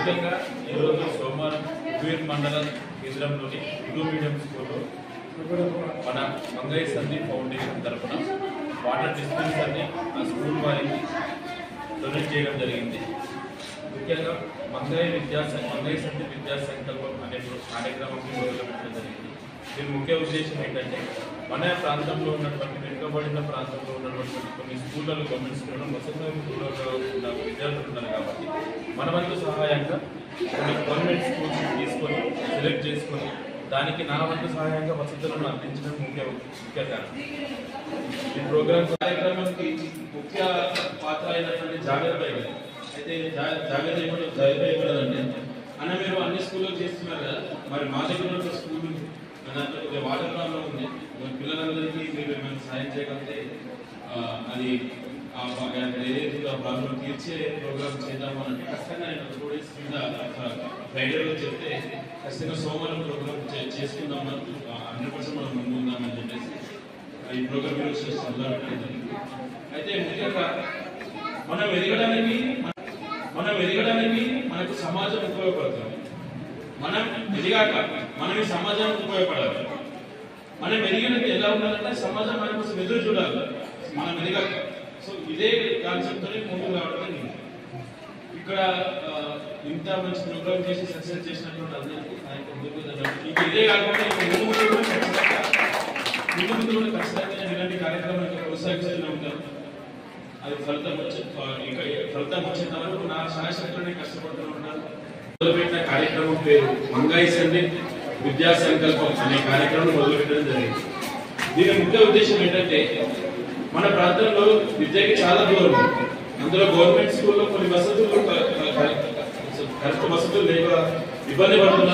ముఖ్యంగా ఈరోజు సోమవారం ఉబేర్ మండలం కేంద్రంలోని ఉర్దూ మీడియం స్కూల్లో మన మంగయ్య సంధి ఫౌండేషన్ తరఫున వాటర్ డిస్పెన్సర్ని ఆ స్కూల్ వారికి డొనేట్ చేయడం జరిగింది. ముఖ్యంగా మంగయ్య సంధి విద్యా సంకల్పం అనే కార్యక్రమాన్ని మొదలుపెట్టడం జరిగింది. దీని ముఖ్య ఉద్దేశం ఏంటంటే మన ప్రాంతంలో ఉన్నటువంటి వెనుకబడిన ప్రాంతంలో ఉన్నటువంటి కొన్ని స్కూళ్ళలో గవర్నమెంట్ స్కూళ్ళలో వసతులు ఉన్న విద్యార్థులు ఉన్నారు కాబట్టి మన వంతు సహాయంగా కొన్ని గవర్నమెంట్ స్కూల్స్ తీసుకొని సెలెక్ట్ చేసుకొని దానికి నా వంతు సహాయంగా వసతులను అందించడం ముఖ్య కారణం. ఈ ప్రోగ్రామ్ కార్యక్రమానికి ముఖ్య పాత్ర అయినటువంటి జాగ్రత్త అయితే జాగ్రత్త ఇవ్వలేదండి అన్న మీరు అన్ని స్కూల్లో చేస్తున్నారు కదా, మరి మా దగ్గర స్కూల్ దాంట్లో వాటర్ ప్రాబ్లం ఉంది, పిల్లలందరికీ మీరు ఏమైనా సాయం చేయగలిగితే అది ఏదైతే ప్రాబ్లం తీర్చే ప్రోగ్రామ్ చేద్దాము అంటే ఖచ్చితంగా నేను 2 days కింద ఫ్రైడేలో చెప్తే ఖచ్చితంగా సోమవారం ప్రోగ్రామ్ చేసుకుందామని 100% మనం ముందు ఉందామని చెప్పేసి ఈ ప్రోగ్రామ్ ఈరోజు మొదలుపెట్టేది. అయితే ముఖ్యంగా మనం ఎదగడానికి మనకు సమాజం ఉపయోగపడుతుంది. మనం ఎదిగాక మనం ఈ సమాజానికి ఉపయోగపడాలి. మనం ఎదిగినట్టు ఎలా ఉండాలంటే సమాజం మన కోసం ఎదురు చూడాలి మనం ఎదిగాక. సో ఇదే కాన్సెప్ట్ తోనే ముందుకు రావడం. ఇక్కడ ఇంత మంచి ప్రోగ్రామ్ చేసి సక్సెస్ చేసినటువంటి అందరికీ ఇదే కాకుండా ముందు కూడా ఖచ్చితంగా ఇలాంటి కార్యక్రమాలు కొనసాగిస్తూనే ఉంటారు. అది ఫలితం వచ్చేంత వరకు నా శాయశక్తులనే కష్టపడుతూ ఉంటాను. మొదలుపెట్టిన కార్యక్రమం పేరు మంగయ్య సంధి విద్యా సంకల్పం అనే కార్యక్రమం మొదలుపెట్టడం జరిగింది. దీని ముఖ్య ఉద్దేశం ఏంటంటే మన ప్రాంతంలో విద్యకి చాలా దూరం, అందులో గవర్నమెంట్ స్కూల్లో కొన్ని కరెక్ట్ వసతులు లేక ఇబ్బంది పడుతున్న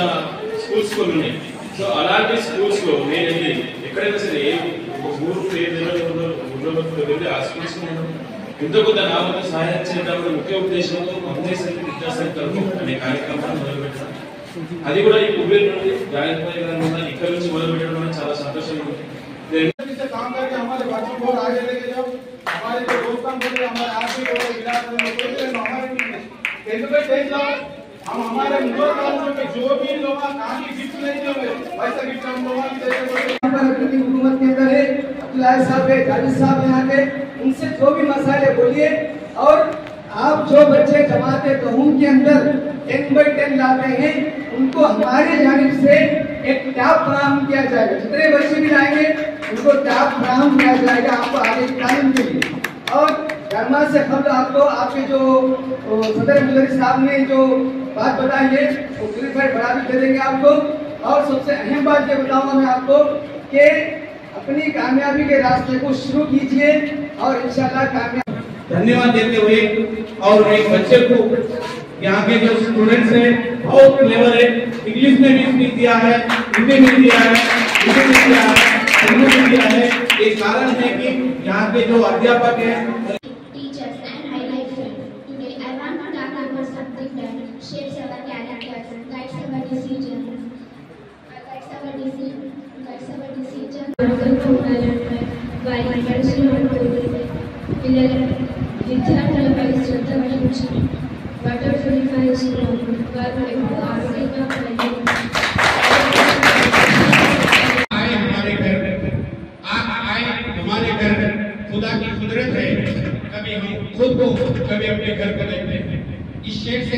స్కూల్స్ కొన్ని ఉన్నాయి. సో అలాంటి స్కూల్స్ లో నేను వెళ్ళి ఎక్కడైనా సరే ఊరు ఊళ్ళో వెళ్ళి ఆ స్కూల్స్ నేను ఇంత కొంత నా వద్ద సహాయం చేద్దామని ముఖ్య ఉద్దేశంతో మంగయ్య సంధి విద్యా సంకల్పం అనే కార్యక్రమాన్ని మొదలుపెట్టాను. అది కూడా ఈ ఉబేర్ నుండి జాగ్రత్త గారు ఇక్కడ నుంచి మొదలుపెట్టడం అనేది చాలా సంతోషంగా ఉంది. काम करके हमारे बच्चों को आगे लेके जाओ, हमारे जो दोस्तों को हमारे आर्थिक और इलाज में हमारे टेंशन जाओ। हम हमारे मुगल कानून में जो भी लोग कहानी गिफ्ट नहीं देंगे वैसा गिफ्ट हम लोगों की देंगे। हुकूमत के अंदर है अब्दुल्ला साहब है, जावेद साहब यहाँ के, उनसे जो भी मसाले बोलिए। और आप जो बच्चे जमात कहूम के अंदर 10/10 लाते हैं उनको हमारे जानिब से एक टैब फराहम किया जाएगा। जितने बच्चे भी लाएंगे उनको टैब फराहम किया जाएगा आपको आगे तालीम के लिए। और जमा से कबल आपको आपके जो सदर मुदर्रिस साहब ने जो बात बताई है वो क्लियर बढ़ा भी दे देंगे आपको। और सबसे अहम बात ये बताऊंगा मैं आपको कि अपनी कामयाबी के रास्ते को शुरू कीजिए और इंशाल्लाह कामयाब। धन्यवाद देते हुए और एक बच्चे को यहाँ के जो स्टूडेंट्स हैं बहुत क्लेवर है, इंग्लिश में भी स्पीच दिया है, हिंदी में दिया है, हिंदी में दिया है, उर्दू में दिया है। एक कारण है कि यहाँ के जो अध्यापक हैं teachers and highlight them. Today I want to talk about something that shapes our character, guides our decisions. వారి పరిశీలన పిల్లల విద్యార్థులపై శ్రద్ధ వహించి వాటర్ ప్యూరిఫైయర్స్లో వారు ఎప్పుడు ఆరోగ్యంగా हमारे घर खुदा की कुदरत है, कभी हम खुद को कभी अपने घर को देखते हैं। इस शेर से